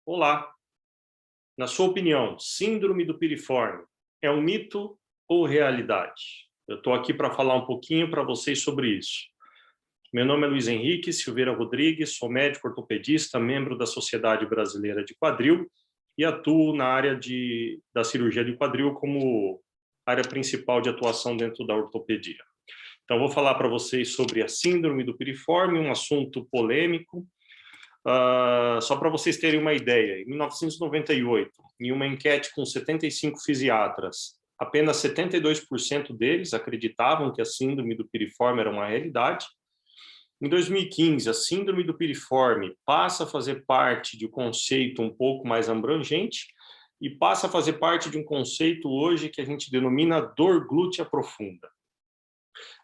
Olá, na sua opinião, síndrome do piriforme é um mito ou realidade? Eu estou aqui para falar um pouquinho para vocês sobre isso. Meu nome é Luiz Henrique Silveira Rodrigues, sou médico ortopedista, membro da Sociedade Brasileira de Quadril e atuo na área da cirurgia de quadril como área principal de atuação dentro da ortopedia. Então, vou falar para vocês sobre a síndrome do piriforme, um assunto polêmico. Só para vocês terem uma ideia, em 1998, em uma enquete com 75 fisiatras, apenas 72% deles acreditavam que a síndrome do piriforme era uma realidade. Em 2015, a síndrome do piriforme passa a fazer parte de um conceito um pouco mais abrangente e passa a fazer parte de um conceito hoje que a gente denomina dor glútea profunda.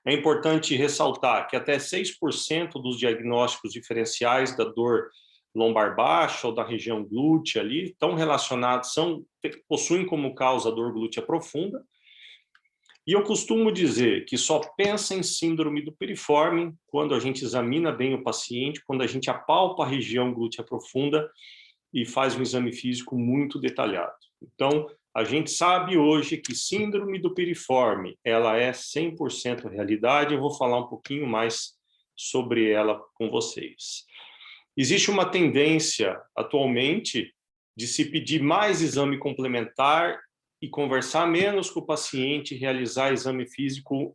É importante ressaltar que até 6% dos diagnósticos diferenciais da dor lombar baixa ou da região glútea ali estão relacionados, possuem como causa a dor glútea profunda. E eu costumo dizer que só pensa em síndrome do piriforme quando a gente examina bem o paciente, quando a gente apalpa a região glútea profunda e faz um exame físico muito detalhado. Então, a gente sabe hoje que síndrome do piriforme, ela é 100% realidade. Eu vou falar um pouquinho mais sobre ela com vocês. Existe uma tendência, atualmente, de se pedir mais exame complementar e conversar menos com o paciente, realizar exame físico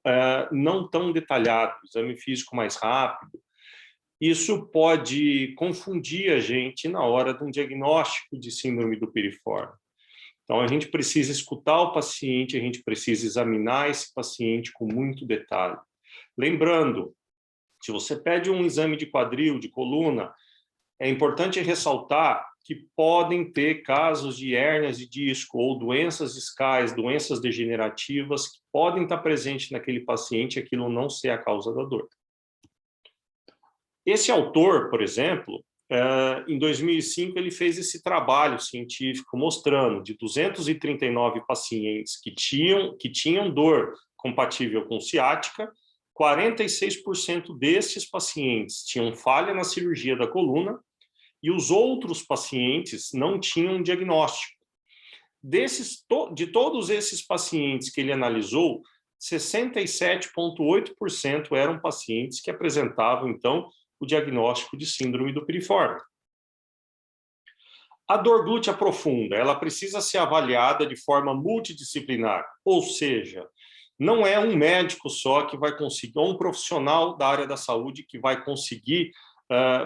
não tão detalhado, exame físico mais rápido. Isso pode confundir a gente na hora de um diagnóstico de síndrome do piriforme. Então, a gente precisa escutar o paciente, a gente precisa examinar esse paciente com muito detalhe. Lembrando, se você pede um exame de quadril, de coluna, é importante ressaltar que podem ter casos de hérnias de disco ou doenças discais, doenças degenerativas que podem estar presentes naquele paciente e aquilo não ser a causa da dor. Esse autor, por exemplo, em 2005, ele fez esse trabalho científico mostrando de 239 pacientes que tinham dor compatível com ciática, 46% desses pacientes tinham falha na cirurgia da coluna e os outros pacientes não tinham diagnóstico. De todos esses pacientes que ele analisou, 67,8% eram pacientes que apresentavam, então, o diagnóstico de síndrome do piriforme. A dor glútea profunda, ela precisa ser avaliada de forma multidisciplinar, ou seja, não é um médico só que vai conseguir, ou um profissional da área da saúde que vai conseguir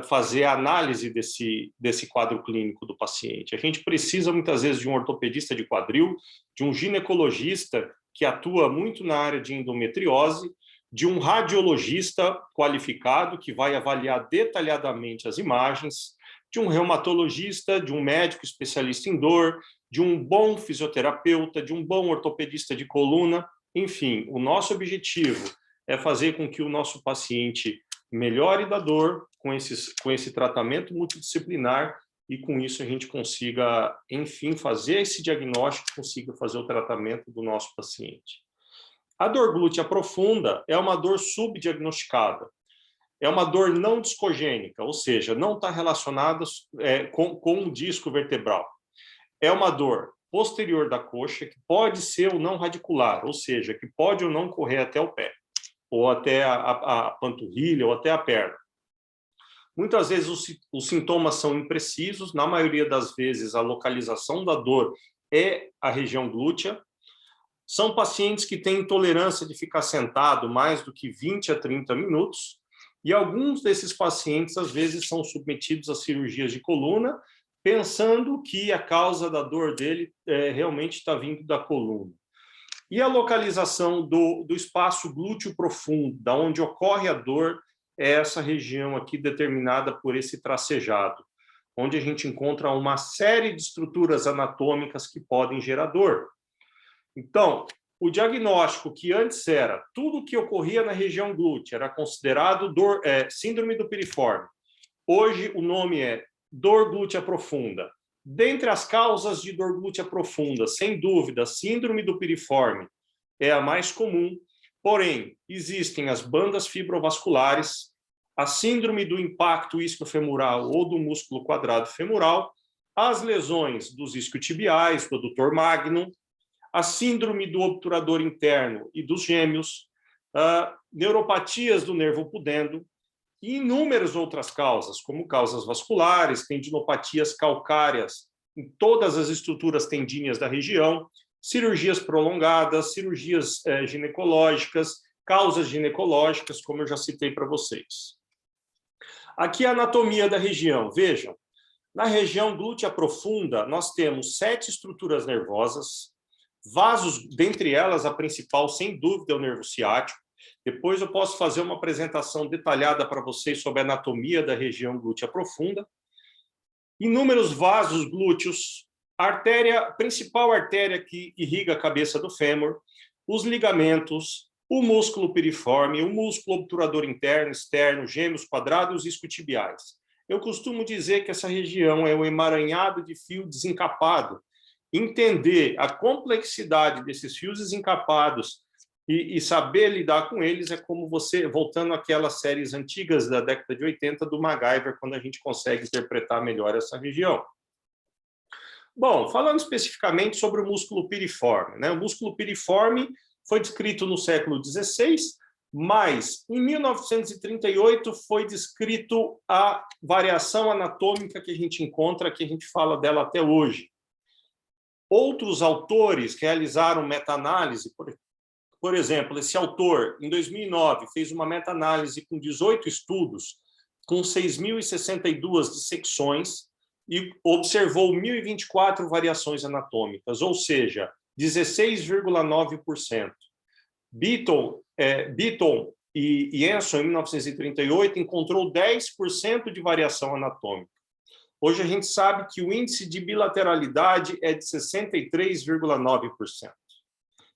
fazer a análise desse quadro clínico do paciente. A gente precisa, muitas vezes, de um ortopedista de quadril, de um ginecologista que atua muito na área de endometriose, de um radiologista qualificado que vai avaliar detalhadamente as imagens, de um reumatologista, de um médico especialista em dor, de um bom fisioterapeuta, de um bom ortopedista de coluna. Enfim, o nosso objetivo é fazer com que o nosso paciente melhore da dor com esse tratamento multidisciplinar e com isso a gente consiga, enfim, fazer esse diagnóstico, consiga fazer o tratamento do nosso paciente. A dor glútea profunda é uma dor subdiagnosticada. É uma dor não discogênica, ou seja, não está relacionada com o disco vertebral. É uma dor posterior da coxa que pode ser ou não radicular, ou seja, que pode ou não correr até o pé, ou até a panturrilha, ou até a perna. Muitas vezes os sintomas são imprecisos, na maioria das vezes a localização da dor é a região glútea. São pacientes que têm intolerância de ficar sentado mais do que 20 a 30 minutos, e alguns desses pacientes, às vezes, são submetidos a cirurgias de coluna, pensando que a causa da dor dele realmente está vindo da coluna. E a localização do espaço glúteo profundo, da onde ocorre a dor, é essa região aqui determinada por esse tracejado, onde a gente encontra uma série de estruturas anatômicas que podem gerar dor. Então, o diagnóstico que antes era tudo que ocorria na região glútea era considerado síndrome do piriforme. Hoje o nome é dor glútea profunda. Dentre as causas de dor glútea profunda, sem dúvida, síndrome do piriforme é a mais comum, porém, existem as bandas fibrovasculares, a síndrome do impacto isquiofemoral ou do músculo quadrado femoral as lesões dos isquiotibiais, do adutor magnum, a síndrome do obturador interno e dos gêmeos, neuropatias do nervo pudendo e inúmeras outras causas, como causas vasculares, tendinopatias calcárias em todas as estruturas tendíneas da região, cirurgias prolongadas, cirurgias ginecológicas, causas ginecológicas, como eu já citei para vocês. Aqui a anatomia da região. Vejam, na região glútea profunda, nós temos 7 estruturas nervosas, vasos, dentre elas, a principal, sem dúvida, é o nervo ciático. Depois eu posso fazer uma apresentação detalhada para vocês sobre a anatomia da região glútea profunda. Inúmeros vasos glúteos, a principal artéria que irriga a cabeça do fêmur, os ligamentos, o músculo piriforme, o músculo obturador interno, externo, gêmeos quadrados e isquiotibiais. Eu costumo dizer que essa região é um emaranhado de fio desencapado. Entender a complexidade desses fios desencapados e saber lidar com eles é como você, voltando àquelas séries antigas da década de 80 do MacGyver, quando a gente consegue interpretar melhor essa região. Bom, falando especificamente sobre o músculo piriforme, né? O músculo piriforme foi descrito no século XVI, mas em 1938 foi descrito a variação anatômica que a gente encontra, que a gente fala dela até hoje. Outros autores realizaram meta-análise, por exemplo, esse autor, em 2009, fez uma meta-análise com 18 estudos, com 6.062 dissecções, e observou 1.024 variações anatômicas, ou seja, 16,9%. Beaton e Anson, em 1938, encontrou 10% de variação anatômica. Hoje a gente sabe que o índice de bilateralidade é de 63,9%.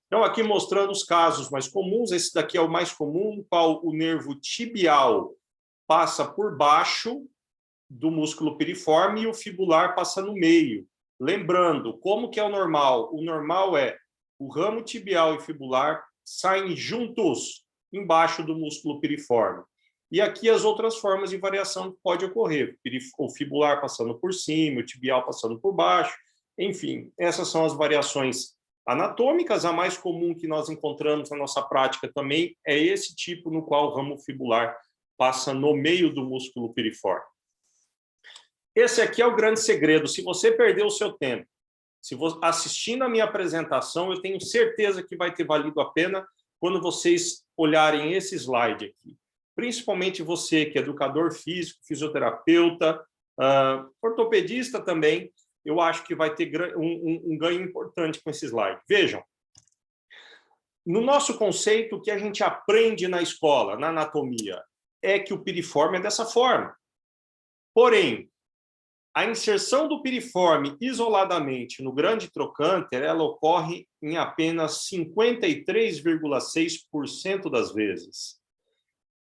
Então, aqui mostrando os casos mais comuns, esse daqui é o mais comum, no qual o nervo tibial passa por baixo do músculo piriforme e o fibular passa no meio. Lembrando, como que é o normal? O normal é o ramo tibial e fibular saem juntos embaixo do músculo piriforme. E aqui as outras formas de variação que pode ocorrer, o fibular passando por cima, o tibial passando por baixo, enfim, essas são as variações anatômicas. A mais comum que nós encontramos na nossa prática também é esse tipo no qual o ramo fibular passa no meio do músculo piriforme. Esse aqui é o grande segredo. Se você perdeu o seu tempo, se você, assistindo a minha apresentação, eu tenho certeza que vai ter valido a pena quando vocês olharem esse slide aqui. Principalmente você, que é educador físico, fisioterapeuta, ortopedista também, eu acho que vai ter um ganho importante com esse slide. Vejam, no nosso conceito, o que a gente aprende na escola, na anatomia, é que o piriforme é dessa forma. Porém, a inserção do piriforme isoladamente no grande trocânter, ela ocorre em apenas 53,6% das vezes.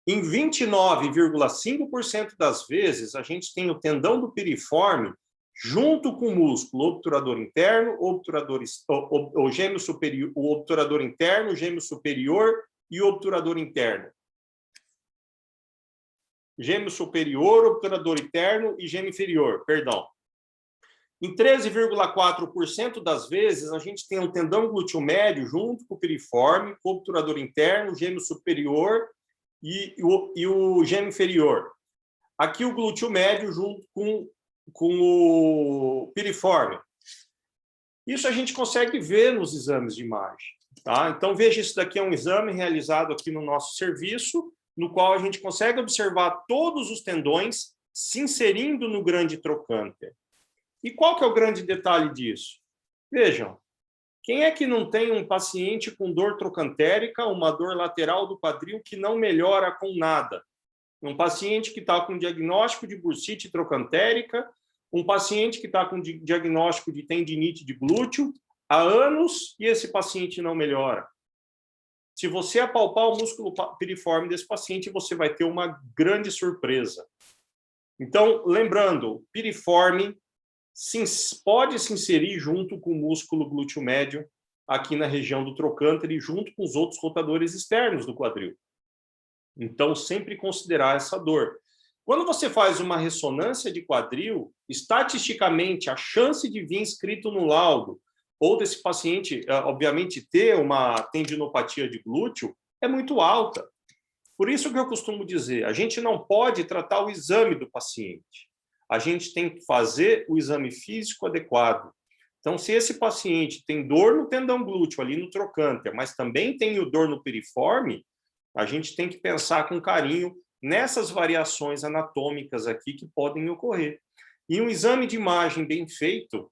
Em 29,5% das vezes, a gente tem o tendão do piriforme junto com o músculo obturador interno, o gêmeo superior, o obturador interno, o gêmeo superior e o obturador interno. Gêmeo superior, obturador interno e gêmeo inferior, perdão. Em 13,4% das vezes, a gente tem o tendão glúteo médio junto com o piriforme, com o obturador interno, o gêmeo superior e o gêmeo inferior. Aqui o glúteo médio junto com o piriforme. Isso a gente consegue ver nos exames de imagem. Tá? Então, veja, isso daqui é um exame realizado aqui no nosso serviço, no qual a gente consegue observar todos os tendões se inserindo no grande trocânter. E qual que é o grande detalhe disso? Vejam, quem é que não tem um paciente com dor trocantérica, uma dor lateral do quadril que não melhora com nada? Um paciente que está com diagnóstico de bursite trocantérica, um paciente que está com diagnóstico de tendinite de glúteo há anos e esse paciente não melhora. Se você apalpar o músculo piriforme desse paciente, você vai ter uma grande surpresa. Então, lembrando, piriforme pode se inserir junto com o músculo glúteo médio aqui na região do trocânter e junto com os outros rotadores externos do quadril. Então, sempre considerar essa dor. Quando você faz uma ressonância de quadril, estatisticamente, a chance de vir escrito no laudo, ou desse paciente, obviamente, ter uma tendinopatia de glúteo, é muito alta. Por isso que eu costumo dizer, a gente não pode tratar o exame do paciente. A gente tem que fazer o exame físico adequado. Então, se esse paciente tem dor no tendão glúteo, ali no trocânter, mas também tem dor no piriforme, a gente tem que pensar com carinho nessas variações anatômicas aqui que podem ocorrer. E um exame de imagem bem feito,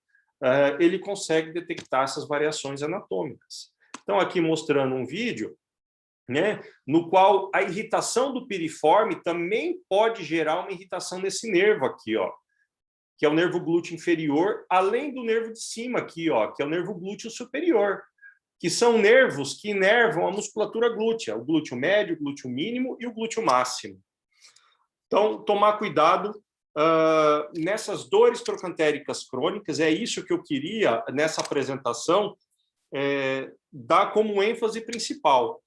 ele consegue detectar essas variações anatômicas. Então, aqui mostrando um vídeo, né, no qual a irritação do piriforme também pode gerar uma irritação nesse nervo aqui, ó, que é o nervo glúteo inferior, além do nervo de cima aqui, ó, que é o nervo glúteo superior, que são nervos que inervam a musculatura glútea, o glúteo médio, o glúteo mínimo e o glúteo máximo. Então, tomar cuidado nessas dores trocantéricas crônicas, é isso que eu queria, nessa apresentação, dar como ênfase principal,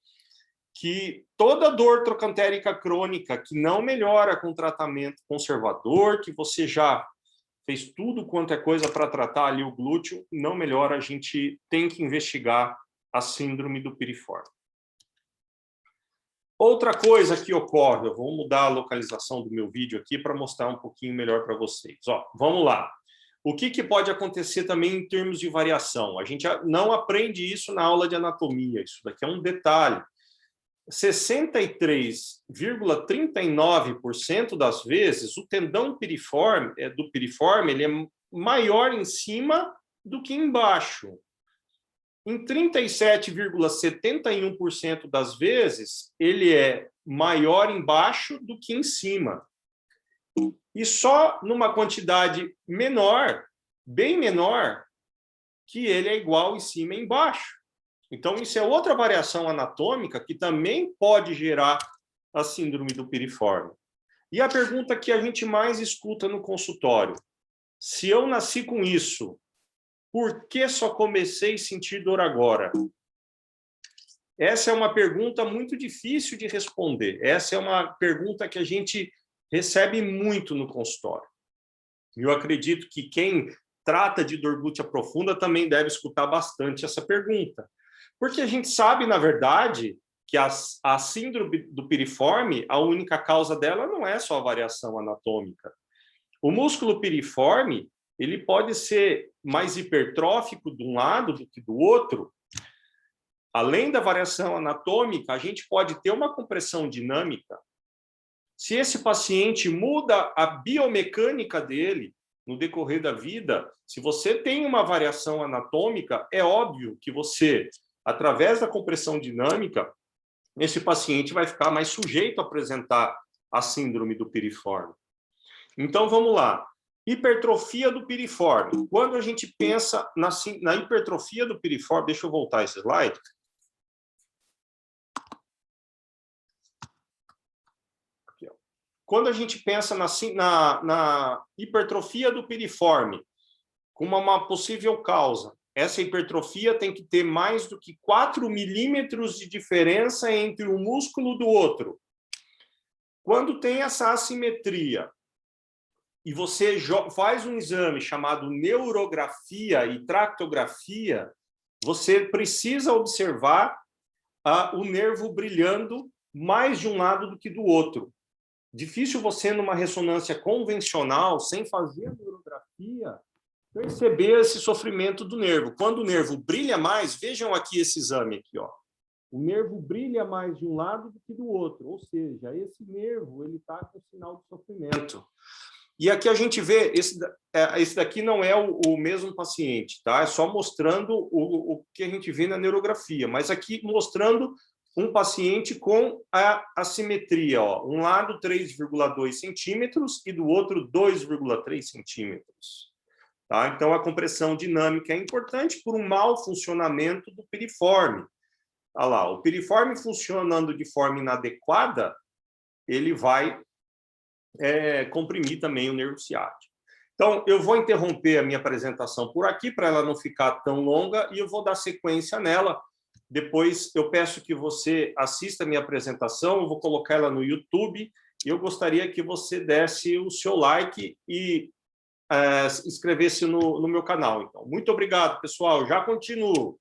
que toda dor trocantérica crônica que não melhora com tratamento conservador, que você já fez tudo quanto é coisa para tratar ali o glúteo, não melhora, a gente tem que investigar a síndrome do piriforme. Outra coisa que ocorre, eu vou mudar a localização do meu vídeo aqui para mostrar um pouquinho melhor para vocês. Ó, vamos lá. O que pode acontecer também em termos de variação? A gente não aprende isso na aula de anatomia, isso daqui é um detalhe. 63,39% das vezes, o tendão piriforme, do piriforme ele é maior em cima do que embaixo. Em 37,71% das vezes, ele é maior embaixo do que em cima. E só numa quantidade menor, bem menor, que ele é igual em cima e embaixo. Então, isso é outra variação anatômica que também pode gerar a síndrome do piriforme. E a pergunta que a gente mais escuta no consultório: se eu nasci com isso, por que só comecei a sentir dor agora? Essa é uma pergunta muito difícil de responder. Essa é uma pergunta que a gente recebe muito no consultório. E eu acredito que quem trata de dor glútea profunda também deve escutar bastante essa pergunta. Porque a gente sabe, na verdade, que a síndrome do piriforme, a única causa dela não é só a variação anatômica. O músculo piriforme, ele pode ser mais hipertrófico de um lado do que do outro. Além da variação anatômica, a gente pode ter uma compressão dinâmica. Se esse paciente muda a biomecânica dele no decorrer da vida, se você tem uma variação anatômica, é óbvio que você, através da compressão dinâmica, esse paciente vai ficar mais sujeito a apresentar a síndrome do piriforme. Então, vamos lá. Hipertrofia do piriforme. Quando a gente pensa na hipertrofia do piriforme, deixa eu voltar esse slide. Aqui, ó. Quando a gente pensa na hipertrofia do piriforme, como uma possível causa, essa hipertrofia tem que ter mais do que 4 milímetros de diferença entre um músculo do outro. Quando tem essa assimetria, e você faz um exame chamado neurografia e tractografia, você precisa observar o nervo brilhando mais de um lado do que do outro. Difícil você, numa ressonância convencional, sem fazer a neurografia, perceber esse sofrimento do nervo. Quando o nervo brilha mais, vejam aqui esse exame aqui, ó. O nervo brilha mais de um lado do que do outro, ou seja, esse nervo ele está com sinal de sofrimento. E aqui a gente vê, esse daqui não é o mesmo paciente, tá? É só mostrando o que a gente vê na neurografia, mas aqui mostrando um paciente com a assimetria, ó. Um lado 3,2 centímetros e do outro 2,3 centímetros. Tá? Então, a compressão dinâmica é importante por um mau funcionamento do piriforme. Olha lá, o piriforme funcionando de forma inadequada, ele vai comprimir também o nervo ciático. Então, eu vou interromper a minha apresentação por aqui, para ela não ficar tão longa, e eu vou dar sequência nela. Depois, eu peço que você assista a minha apresentação, eu vou colocar ela no YouTube, eu gostaria que você desse o seu like e inscrevesse no meu canal. Então, muito obrigado, pessoal. Já continuo.